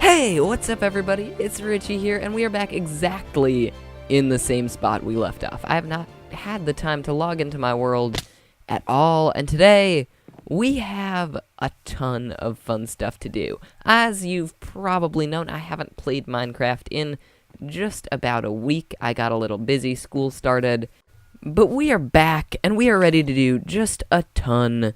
Hey, what's up everybody? It's Richy here, and we are back exactly in the same spot we left off. I have not had the time to log into my world at all, and today we have a ton of fun stuff to do. As you've probably known, I haven't played Minecraft in just about a week. I got a little busy, school started, but we are back, and we are ready to do just a ton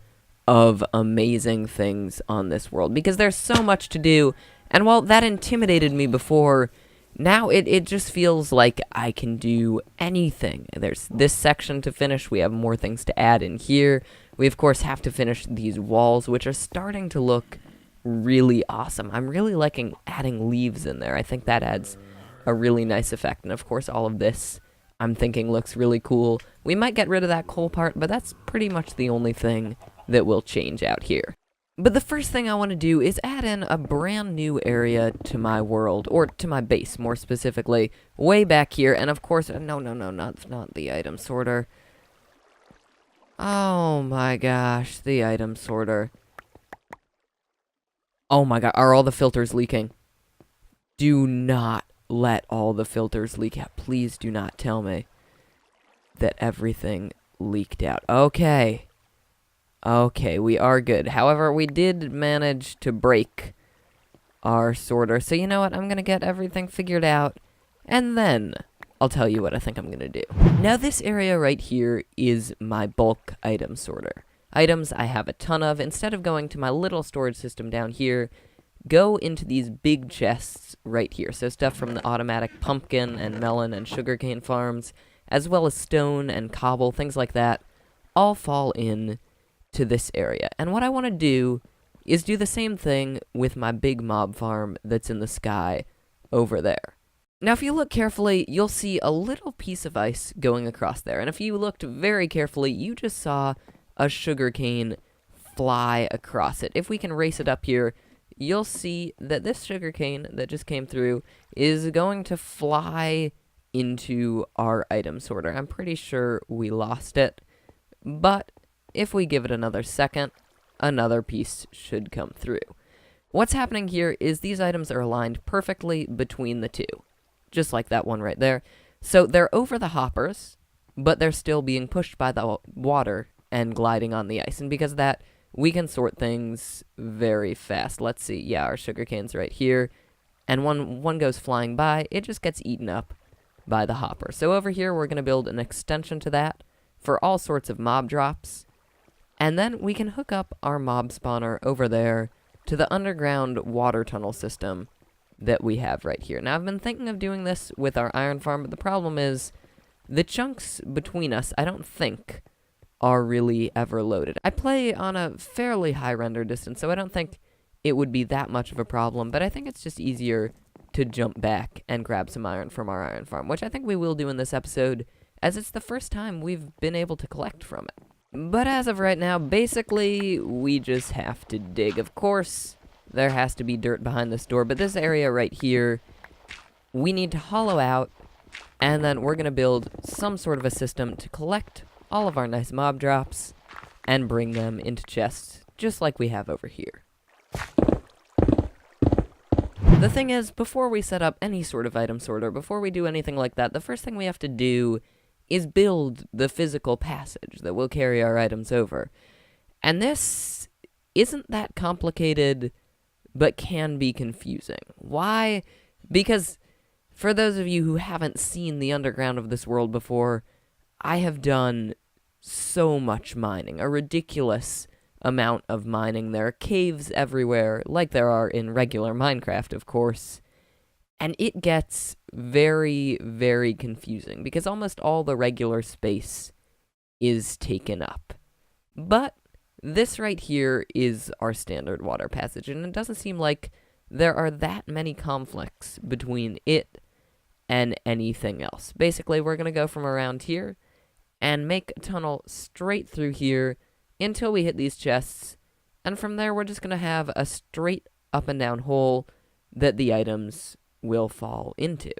of amazing things on this world, because there's so much to do. And while that intimidated me before, now it just feels like I can do anything. There's this section to finish. We have more things to add in here. We, of course, have to finish these walls, which are starting to look really awesome. I'm really liking adding leaves in there. I think that adds a really nice effect. And, of course, all of this, I'm thinking, looks really cool. We might get rid of that coal part, but that's pretty much the only thing that will change out here. But the first thing I want to do is add in a brand new area to my world, or to my base, more specifically, way back here. And of course, no, not the item sorter. Oh my gosh, the item sorter. Oh my god, are all the filters leaking? Do not let all the filters leak out. Please do not tell me that everything leaked out. Okay. Okay, we are good. However, we did manage to break our sorter. So you know what? I'm going to get everything figured out, and then I'll tell you what I think I'm going to do. Now, this area right here is my bulk item sorter. Items I have a ton of. Instead of going to my little storage system down here, go into these big chests right here. So stuff from the automatic pumpkin and melon and sugarcane farms, as well as stone and cobble, things like that, all fall in to this area. And what I want to do is do the same thing with my big mob farm that's in the sky over there. Now, if you look carefully, you'll see a little piece of ice going across there. And if you looked very carefully, you just saw a sugarcane fly across it. If we can race it up here, you'll see that this sugarcane that just came through is going to fly into our item sorter. I'm pretty sure we lost it, but if we give it another second, another piece should come through. What's happening here is these items are aligned perfectly between the two, just like that one right there. So they're over the hoppers, but they're still being pushed by the water and gliding on the ice. And because of that, we can sort things very fast. Let's see. Yeah, our sugarcane's right here. And when one goes flying by, it just gets eaten up by the hopper. So over here, we're going to build an extension to that for all sorts of mob drops. And then we can hook up our mob spawner over there to the underground water tunnel system that we have right here. Now, I've been thinking of doing this with our iron farm, but the problem is the chunks between us, I don't think, are really ever loaded. I play on a fairly high render distance, so I don't think it would be that much of a problem, but I think it's just easier to jump back and grab some iron from our iron farm, which I think we will do in this episode, as it's the first time we've been able to collect from it. But as of right now, basically, we just have to dig. Of course, there has to be dirt behind this door, but this area right here, we need to hollow out, and then we're going to build some sort of a system to collect all of our nice mob drops and bring them into chests, just like we have over here. The thing is, before we set up any sort of item sorter, before we do anything like that, the first thing we have to do is build the physical passage that will carry our items over. And this isn't that complicated, but can be confusing. Why? Because for those of you who haven't seen the underground of this world before, I have done so much mining, a ridiculous amount of mining. There are caves everywhere, like there are in regular Minecraft, of course. And it gets very, very confusing, because almost all the regular space is taken up. But this right here is our standard water passage, and it doesn't seem like there are that many conflicts between it and anything else. Basically, we're going to go from around here and make a tunnel straight through here until we hit these chests, and from there we're just going to have a straight up and down hole that the items will fall into.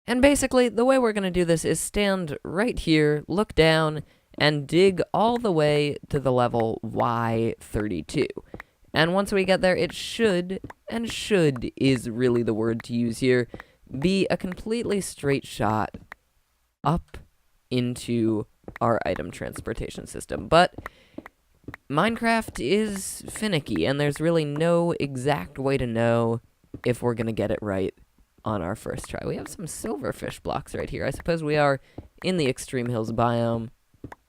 And basically, the way we're going to do this is stand right here, look down, and dig all the way to the level Y32. And once we get there, it should, and should is really the word to use here, be a completely straight shot up into our item transportation system. But Minecraft is finicky, and there's really no exact way to know if we're going to get it right on our first try. We have some silverfish blocks right here. I suppose we are in the Extreme Hills biome.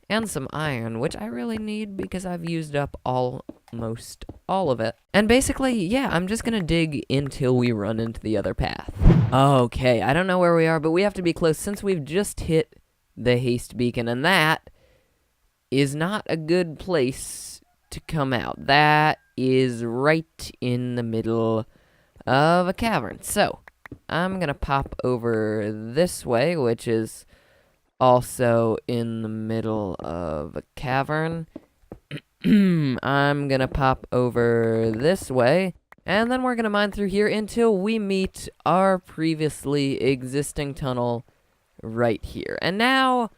And some iron, which I really need because I've used up almost all of it. And basically, yeah, I'm just gonna dig until we run into the other path. Okay, I don't know where we are, but we have to be close since we've just hit the haste beacon, and that is not a good place to come out. That is right in the middle of a cavern. So, I'm gonna pop over this way, which is also in the middle of a cavern. I'm gonna pop over this way, and then we're gonna mine through here until we meet our previously existing tunnel right here. And now,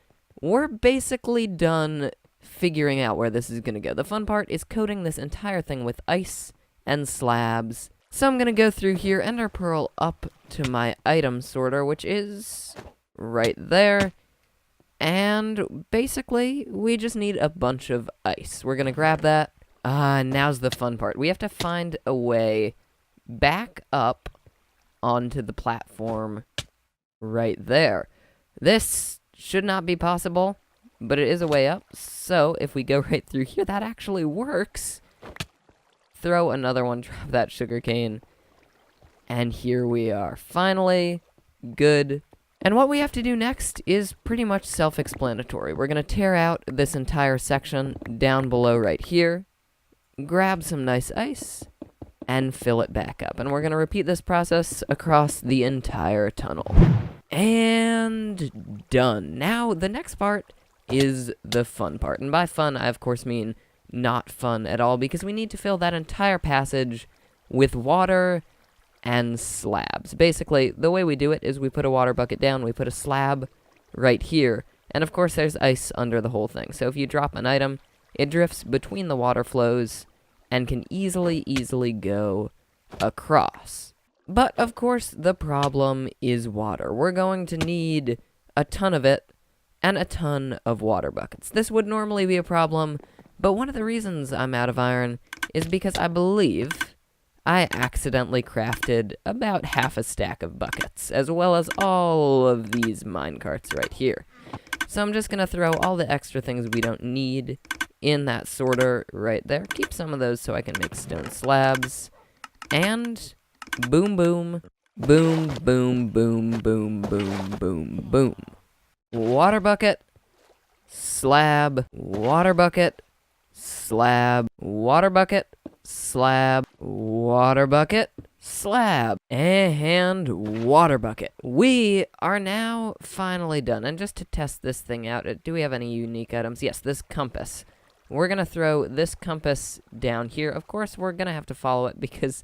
we're basically done figuring out where this is gonna go. The fun part is coating this entire thing with ice and slabs. So I'm gonna go through here, ender pearl up to my item sorter, which is right there. And basically, we just need a bunch of ice. We're gonna grab that. Now's the fun part. We have to find a way back up onto the platform right there. This should not be possible, but it is a way up. So if we go right through here, that actually works. Throw another one, drop that sugarcane. And here we are. Finally, good. And what we have to do next is pretty much self-explanatory. We're going to tear out this entire section down below right here, grab some nice ice, and fill it back up. And we're going to repeat this process across the entire tunnel. And done. Now, the next part is the fun part. And by fun, I of course mean not fun at all, because we need to fill that entire passage with water and slabs. Basically, the way we do it is we put a water bucket down, we put a slab right here, and of course there's ice under the whole thing. So if you drop an item, it drifts between the water flows and can easily go across. But of course, the problem is water. We're going to need a ton of it and a ton of water buckets. This would normally be a problem, but one of the reasons I'm out of iron is because I believe I accidentally crafted about half a stack of buckets, as well as all of these minecarts right here. So I'm just going to throw all the extra things we don't need in that sorter right there. Keep some of those so I can make stone slabs. And boom, boom, boom, boom, boom, boom, boom, boom, boom. Water bucket, slab, water bucket, slab, water bucket, slab, water bucket, slab, and water bucket. We are now finally done. And just to test this thing out, do we have any unique items? Yes, this compass. We're going to throw this compass down here. Of course, we're going to have to follow it because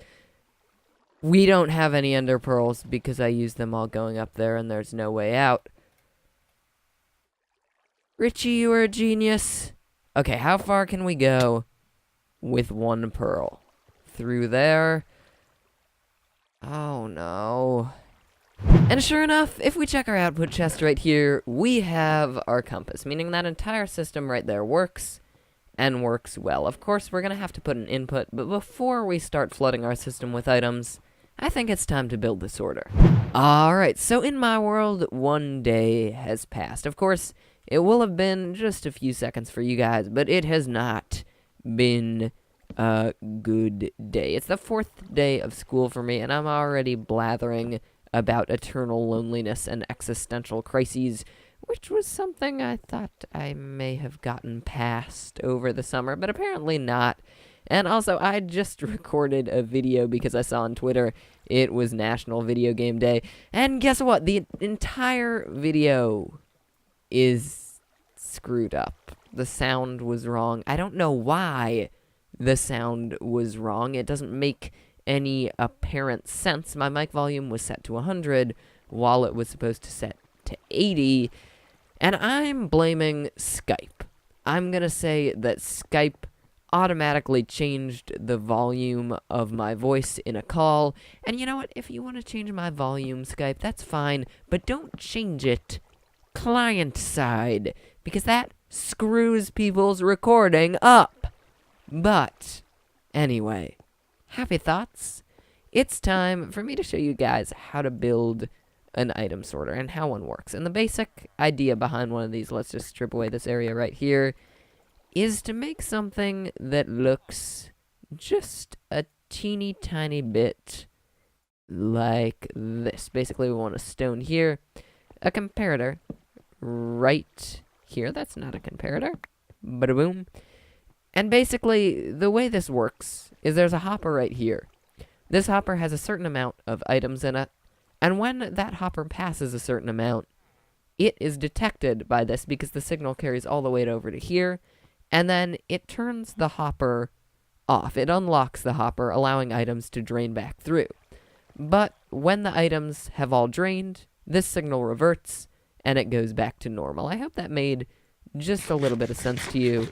we don't have any ender pearls because I used them all going up there and there's no way out. Richy, you are a genius. Okay, how far can we go with one pearl? Through there. Oh no. And sure enough, if we check our output chest right here, we have our compass, meaning that entire system right there works, and works well. Of course, we're gonna have to put an input, but before we start flooding our system with items, I think it's time to build the sorter. Alright, so in my world, one day has passed. Of course, it will have been just a few seconds for you guys, but it has not been a good day. It's the 4th day of school for me, and I'm already blathering about eternal loneliness and existential crises, which was something I thought I may have gotten past over the summer, but apparently not. And also, I just recorded a video because I saw on Twitter it was National Video Game Day, and guess what? The entire video is screwed up. The sound was wrong. I don't know why the sound was wrong. It doesn't make any apparent sense. My mic volume was set to 100 while it was supposed to set to 80, and I'm blaming Skype. I'm gonna say that Skype automatically changed the volume of my voice in a call, and you know what? If you want to change my volume, Skype, that's fine, but don't change it client side, because that screws people's recording up. But anyway, happy thoughts. It's time for me to show you guys how to build an item sorter and how one works. And the basic idea behind one of these, let's just strip away this area right here, is to make something that looks just a teeny tiny bit like this. Basically, we want a stone here, a comparator right here. That's not a comparator. Bada boom. And basically, the way this works is there's a hopper right here. This hopper has a certain amount of items in it, and when that hopper passes a certain amount, it is detected by this because the signal carries all the way over to here, and then it turns the hopper off. It unlocks the hopper, allowing items to drain back through. But when the items have all drained, this signal reverts, and it goes back to normal. I hope that made just a little bit of sense to you.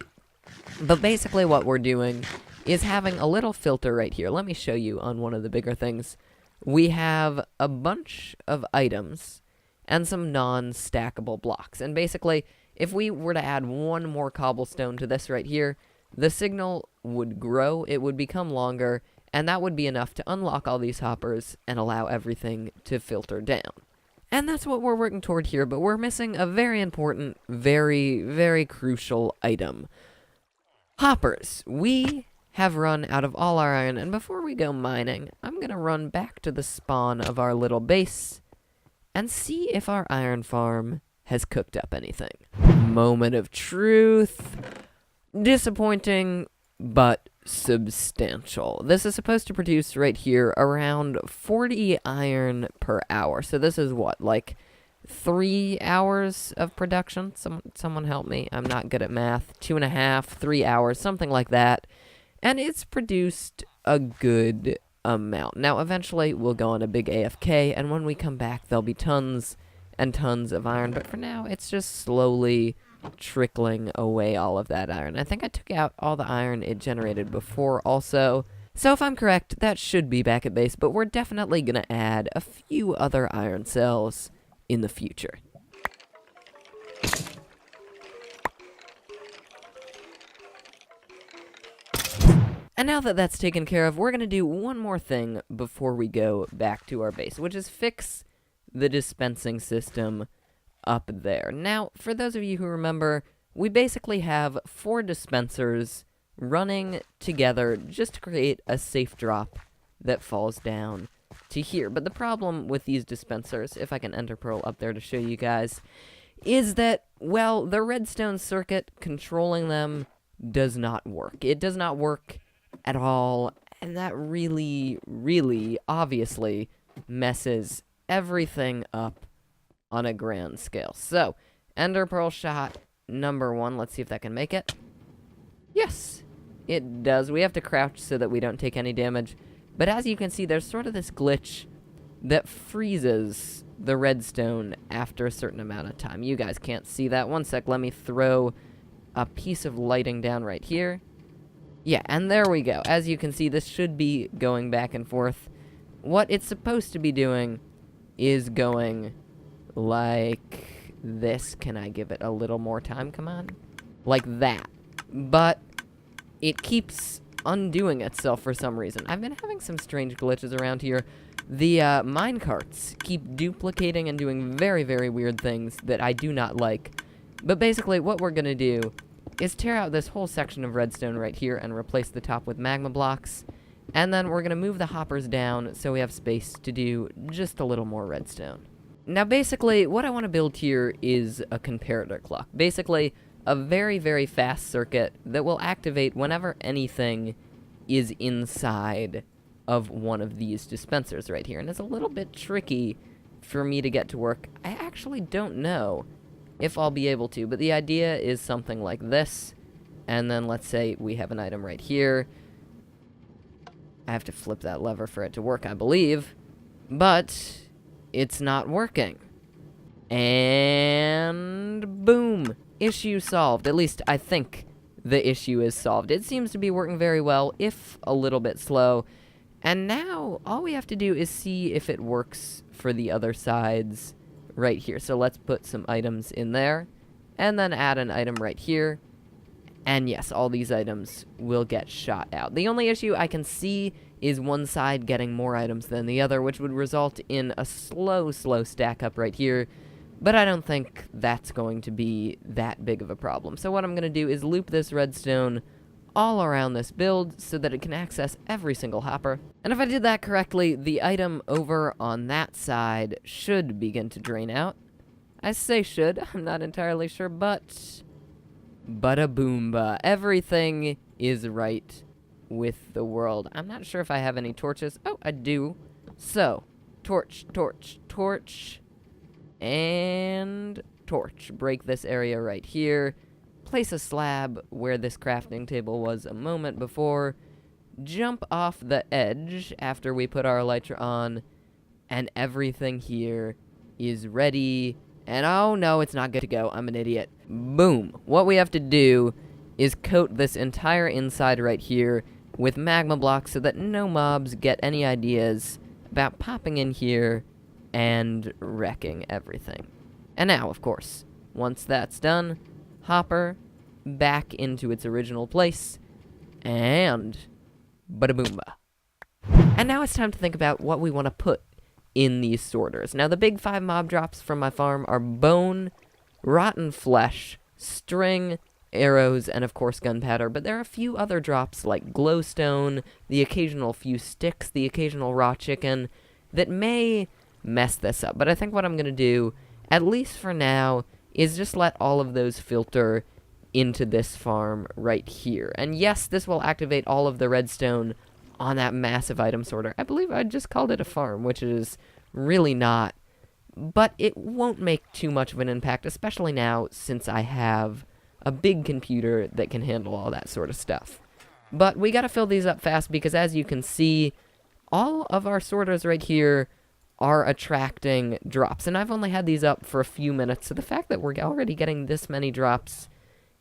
But basically what we're doing is having a little filter right here. Let me show you on one of the bigger things. We have a bunch of items and some non-stackable blocks. And basically, if we were to add one more cobblestone to this right here, the signal would grow, it would become longer, and that would be enough to unlock all these hoppers and allow everything to filter down. And that's what we're working toward here, but we're missing a very important, very, very crucial item. Hoppers. We have run out of all our iron, and before we go mining, I'm going to run back to the spawn of our little base and see if our iron farm has cooked up anything. Moment of truth. Disappointing, but substantial. This is supposed to produce right here around 40 iron per hour. So this is what, like 3 hours of production? Someone help me. I'm not good at math. 2.5, 3 hours, something like that. And it's produced a good amount. Now, eventually, we'll go on a big AFK, and when we come back, there'll be tons and tons of iron. But for now, it's just slowly trickling away all of that iron. I think I took out all the iron it generated before also. So if I'm correct, that should be back at base, but we're definitely going to add a few other iron cells in the future. And now that that's taken care of, we're going to do one more thing before we go back to our base, which is fix the dispensing system up there. Now, for those of you who remember, we basically have 4 dispensers running together just to create a safe drop that falls down to here. But the problem with these dispensers, if I can enter pearl up there to show you guys, is that, well, the redstone circuit controlling them does not work. It does not work at all, and that really, really obviously messes everything up on a grand scale. So, ender pearl shot number 1. Let's see if that can make it. Yes, it does. We have to crouch so that we don't take any damage. But as you can see, there's sort of this glitch that freezes the redstone after a certain amount of time. You guys can't see that. One sec, let me throw a piece of lighting down right here. Yeah, and there we go. As you can see, this should be going back and forth. What it's supposed to be doing is going like this. Can I give it a little more time? Come on. Like that. But it keeps undoing itself for some reason. I've been having some strange glitches around here. The minecarts keep duplicating and doing very, very weird things that I do not like. But basically, what we're going to do is tear out this whole section of redstone right here and replace the top with magma blocks. And then we're going to move the hoppers down so we have space to do just a little more redstone. Now, basically, what I want to build here is a comparator clock. Basically, a very, very fast circuit that will activate whenever anything is inside of one of these dispensers right here. And it's a little bit tricky for me to get to work. I actually don't know if I'll be able to, but the idea is something like this. And then let's say we have an item right here. I have to flip that lever for it to work, I believe. But it's not working. And boom, issue solved. At least I think the issue is solved. It seems to be working very well, if a little bit slow. And now all we have to do is see if it works for the other sides right here. So let's put some items in there and then add an item right here. And yes, all these items will get shot out. The only issue I can see is one side getting more items than the other, which would result in a slow stack up right here. But I don't think that's going to be that big of a problem. So what I'm going to do is loop this redstone all around this build so that it can access every single hopper. And if I did that correctly, the item over on that side should begin to drain out. I say should, I'm not entirely sure, but bada boomba. Everything is right with the world. I'm not sure if I have any torches. Oh, I do. So, torch, and torch. Break this area right here. Place a slab where this crafting table was a moment before. Jump off the edge after we put our elytra on. And everything here is ready. And oh no, it's not good to go. I'm an idiot. Boom. What we have to do is coat this entire inside right here with magma blocks so that no mobs get any ideas about popping in here and wrecking everything. And now, of course, once that's done, hopper back into its original place, and bada boomba. And now it's time to think about what we want to put in these sorters. Now, the big 5 mob drops from my farm are bone, rotten flesh, string, arrows, and of course gunpowder, but there are a few other drops like glowstone, the occasional few sticks, the occasional raw chicken, that may mess this up. But I think what I'm going to do, at least for now, is just let all of those filter into this farm right here. And yes, this will activate all of the redstone on that massive item sorter. I believe I just called it a farm, which it is really not. But it won't make too much of an impact, especially now since I have a big computer that can handle all that sort of stuff. But we gotta fill these up fast because, as you can see, all of our sorters right here are attracting drops. And I've only had these up for a few minutes, so the fact that we're already getting this many drops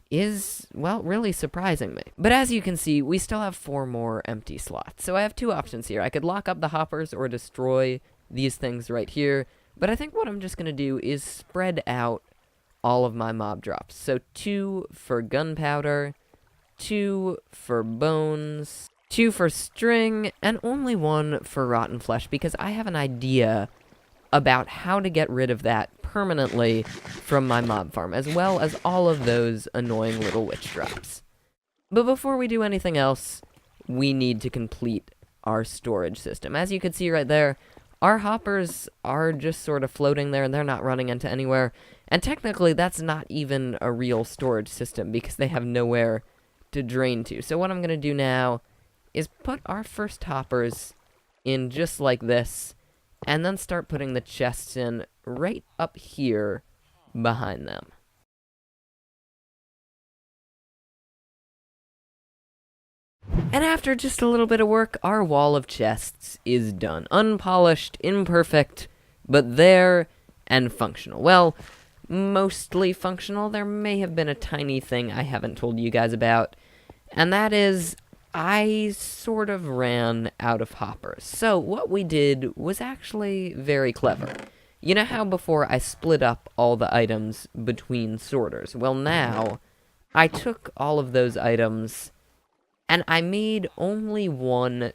is, well, really surprising me. But as you can see, we still have 4 more empty slots. So I have 2 options here. I could lock up the hoppers or destroy these things right here. But I think what I'm just going to do is spread out all of my mob drops. So 2 for gunpowder, 2 for bones, 2 for string, and only 1 for rotten flesh, because I have an idea about how to get rid of that permanently from my mob farm, as well as all of those annoying little witch drops. But before we do anything else, we need to complete our storage system. As you can see right there, our hoppers are just sort of floating there, and they're not running into anywhere. And technically, that's not even a real storage system, because they have nowhere to drain to. So what I'm going to do now is put our first hoppers in just like this, and then start putting the chests in right up here behind them. And after just a little bit of work, our wall of chests is done. Unpolished, imperfect, but there and functional. Well, mostly functional. There may have been a tiny thing I haven't told you guys about, and that is I sort of ran out of hoppers. So what we did was actually very clever. You know how before I split up all the items between sorters? Well, now I took all of those items and I made only 1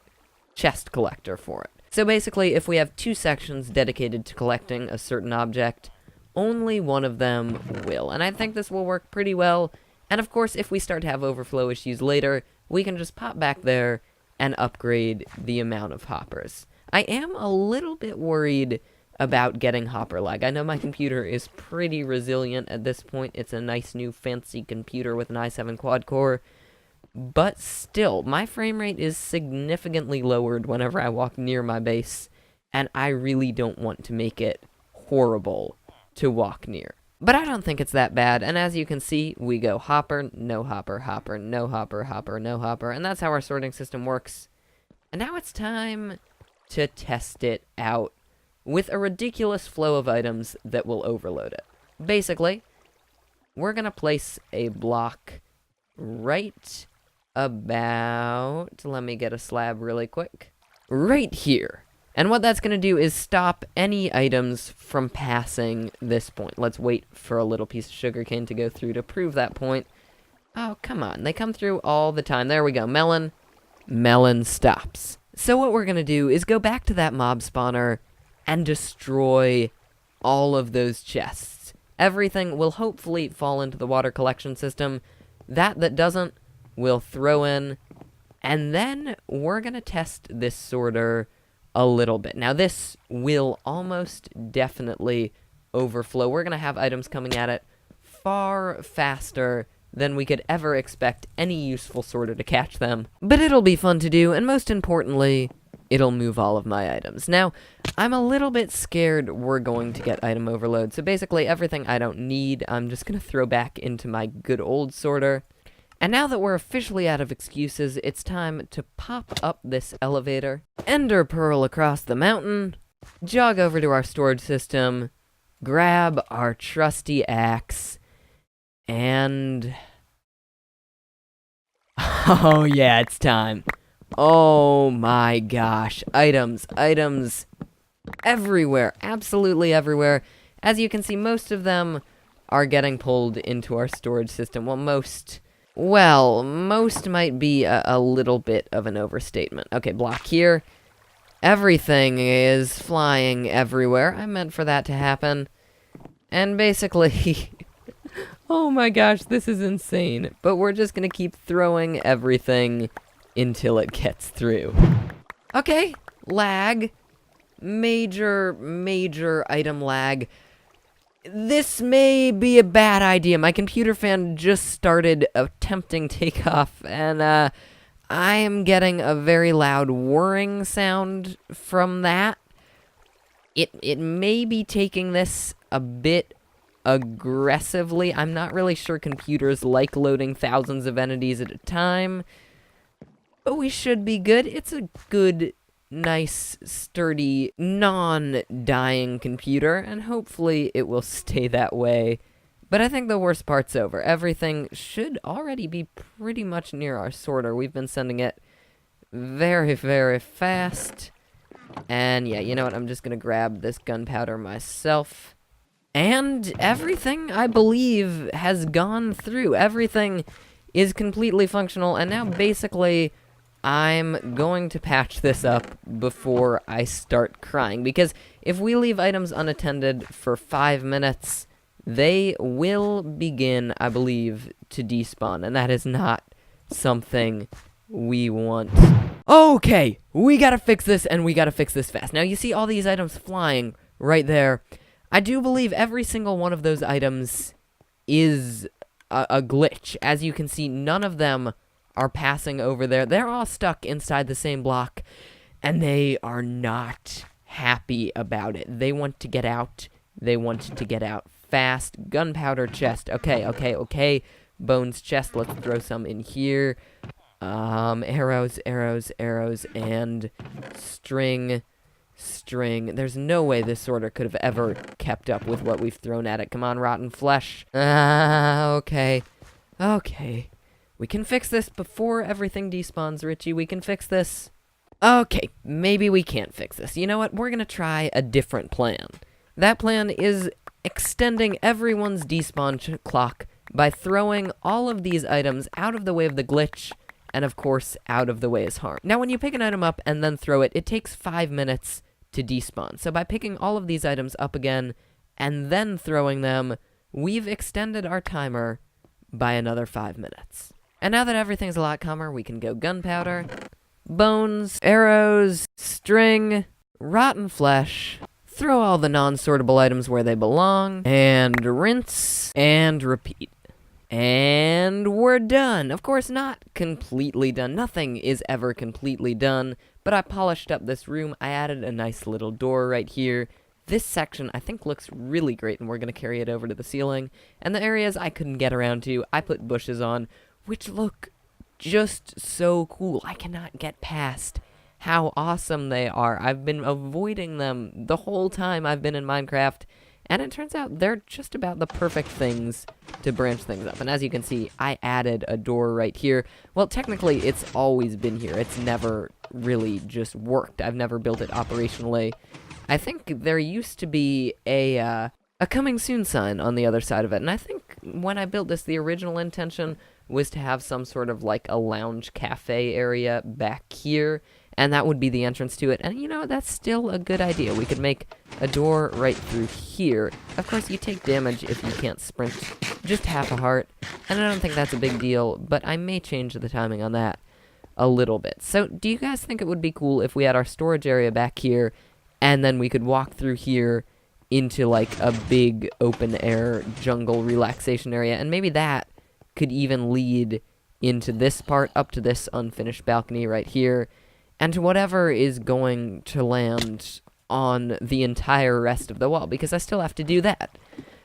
chest collector for it. So basically, if we have 2 sections dedicated to collecting a certain object, only one of them will. And I think this will work pretty well. And of course, if we start to have overflow issues later, we can just pop back there and upgrade the amount of hoppers. I am a little bit worried about getting hopper lag. I know my computer is pretty resilient at this point. It's a nice new fancy computer with an i7 quad core. But still, my frame rate is significantly lowered whenever I walk near my base, and I really don't want to make it horrible to walk near. But I don't think it's that bad, and as you can see, we go hopper, no hopper, hopper, no hopper, hopper, no hopper, and that's how our sorting system works. And now it's time to test it out with a ridiculous flow of items that will overload it. Basically, we're going to place a block right about, let me get a slab really quick, right here. And what that's going to do is stop any items from passing this point. Let's wait for a little piece of sugarcane to go through to prove that point. Oh, come on. They come through all the time. There we go. Melon. Melon stops. So what we're going to do is go back to that mob spawner and destroy all of those chests. Everything will hopefully fall into the water collection system. That doesn't, we'll throw in. And then we're going to test this sorter a little bit. Now this will almost definitely overflow. We're going to have items coming at it far faster than we could ever expect any useful sorter to catch them. But it'll be fun to do, and most importantly, it'll move all of my items. Now, I'm a little bit scared we're going to get item overload, so basically everything I don't need, I'm just going to throw back into my good old sorter. And now that we're officially out of excuses, it's time to pop up this elevator, ender pearl across the mountain, jog over to our storage system, grab our trusty axe, and... oh yeah, it's time. Oh my gosh, items everywhere, absolutely everywhere. As you can see, most of them are getting pulled into our storage system. Well, most might be a little bit of an overstatement. Okay, block here. Everything is flying everywhere. I meant for that to happen. And basically... oh my gosh, this is insane. But we're just gonna keep throwing everything until it gets through. Okay, lag. Major item lag. This may be a bad idea. My computer fan just started attempting takeoff, and I am getting a very loud whirring sound from that. It may be taking this a bit aggressively. I'm not really sure computers like loading thousands of entities at a time, but we should be good. It's a good, nice, sturdy, non-dying computer, and hopefully it will stay that way. But I think the worst part's over. Everything should already be pretty much near our sorter. We've been sending it very, very fast. And yeah, you know what? I'm just gonna grab this gunpowder myself. And everything, I believe, has gone through. Everything is completely functional, and now basically I'm going to patch this up before I start crying, because if we leave items unattended for 5 minutes, they will begin, I believe, to despawn, and that is not something we want. Okay, we gotta fix this, and we gotta fix this fast. Now, you see all these items flying right there. I do believe every single one of those items is a glitch. As you can see, none of them are passing over there. They're all stuck inside the same block, and they are not happy about it. They want to get out. They want to get out fast. Gunpowder chest. Okay. Bones chest. Let's throw some in here. Arrows, and string. There's no way this sorter could have ever kept up with what we've thrown at it. Come on, rotten flesh. Okay. We can fix this before everything despawns, Richy. We can fix this. Okay, maybe we can't fix this. You know what? We're gonna try a different plan. That plan is extending everyone's despawn clock by throwing all of these items out of the way of the glitch, and of course, out of the way is harm. Now, when you pick an item up and then throw it, it takes 5 minutes to despawn. So by picking all of these items up again and then throwing them, we've extended our timer by another 5 minutes. And now that everything's a lot calmer, we can go gunpowder, bones, arrows, string, rotten flesh, throw all the non-sortable items where they belong, and rinse, and repeat. And we're done. Of course, not completely done. Nothing is ever completely done, but I polished up this room. I added a nice little door right here. This section, I think, looks really great, and we're going to carry it over to the ceiling. And the areas I couldn't get around to, I put bushes on, which look just so cool. I cannot get past how awesome they are. I've been avoiding them the whole time I've been in Minecraft, and it turns out they're just about the perfect things to branch things up. And as you can see, I added a door right here. Well, technically, it's always been here. It's never really just worked. I've never built it operationally. I think there used to be a coming soon sign on the other side of it, and I think when I built this, the original intention was to have some sort of like a lounge cafe area back here, and that would be the entrance to it. And you know, that's still a good idea. We could make a door right through here. Of course, you take damage if you can't sprint just half a heart, and I don't think that's a big deal, but I may change the timing on that a little bit. So do you guys think it would be cool if we had our storage area back here, and then we could walk through here into like a big open air jungle relaxation area, and maybe that could even lead into this part, up to this unfinished balcony right here, and to whatever is going to land on the entire rest of the wall, because I still have to do that.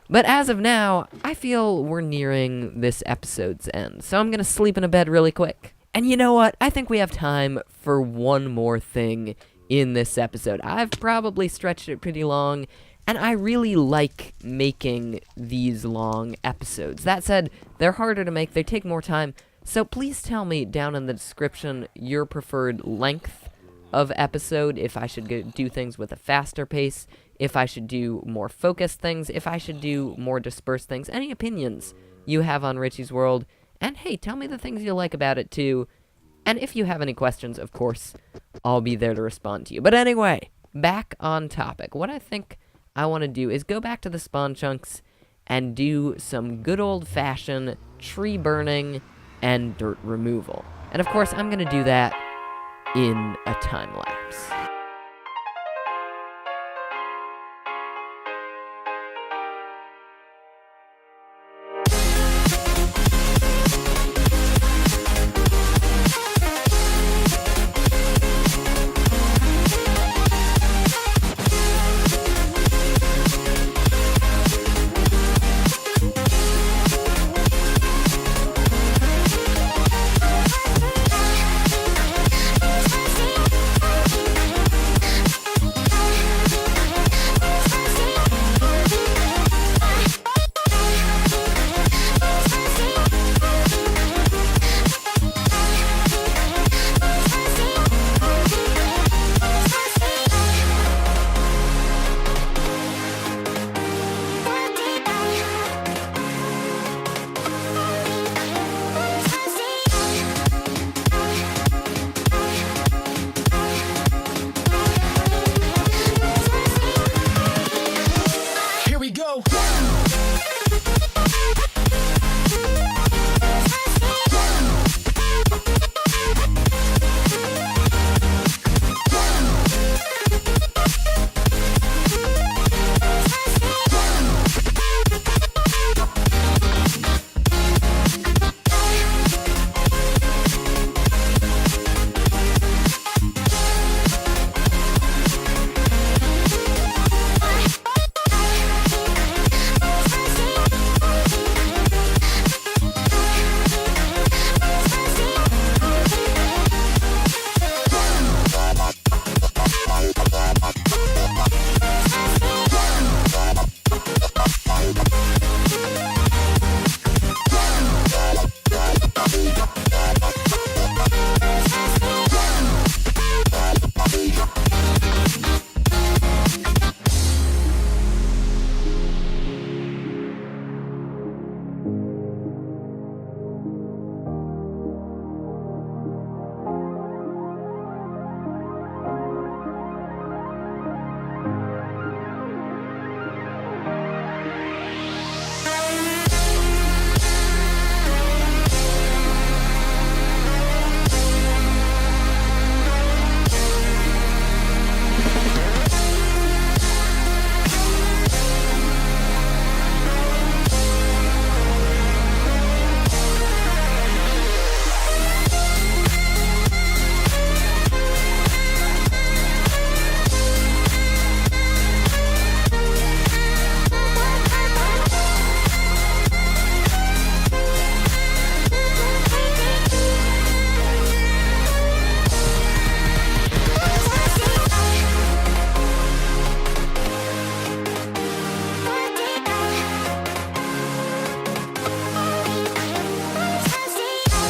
But as of now, I feel we're nearing this episode's end, so I'm gonna sleep in a bed really quick. And you know what? I think we have time for one more thing in this episode. I've probably stretched it pretty long, and I really like making these long episodes. That said, they're harder to make, they take more time, so please tell me down in the description your preferred length of episode, if I should do things with a faster pace, if I should do more focused things, if I should do more dispersed things, any opinions you have on Richy's World, and hey, tell me the things you like about it too. And if you have any questions, of course, I'll be there to respond to you. But anyway, back on topic. What I think I want to do is go back to the spawn chunks and do some good old-fashioned tree burning and dirt removal. And of course, I'm going to do that in a time lapse.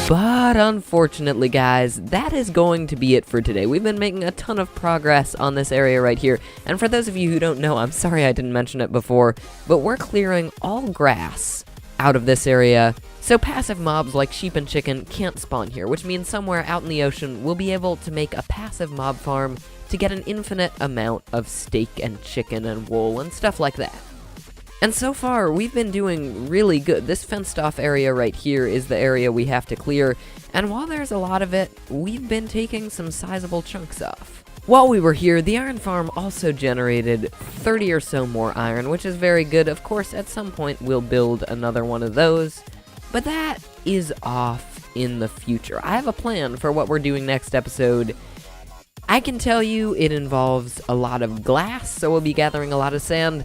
But unfortunately, guys, that is going to be it for today. We've been making a ton of progress on this area right here, and for those of you who don't know, I'm sorry I didn't mention it before, but we're clearing all grass out of this area, so passive mobs like sheep and chicken can't spawn here, which means somewhere out in the ocean we'll be able to make a passive mob farm to get an infinite amount of steak and chicken and wool and stuff like that. And so far, we've been doing really good. This fenced-off area right here is the area we have to clear, and while there's a lot of it, we've been taking some sizable chunks off. While we were here, the iron farm also generated 30 or so more iron, which is very good. Of course, at some point, we'll build another one of those, but that is off in the future. I have a plan for what we're doing next episode. I can tell you it involves a lot of glass, so we'll be gathering a lot of sand,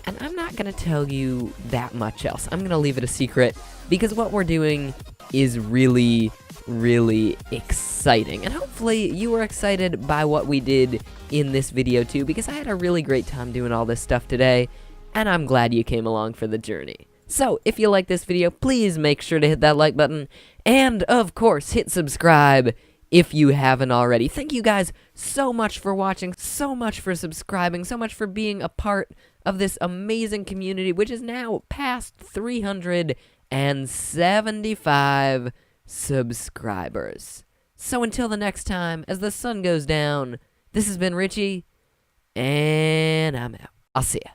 and I'm not going to tell you that much else. I'm going to leave it a secret, because what we're doing is really, really exciting. And hopefully you were excited by what we did in this video too, because I had a really great time doing all this stuff today, and I'm glad you came along for the journey. So, if you like this video, please make sure to hit that like button, and of course, hit subscribe if you haven't already. Thank you guys so much for watching, so much for subscribing, so much for being a part of this amazing community, which is now past 375 subscribers. So until the next time, as the sun goes down, this has been Richy, and I'm out. I'll see ya.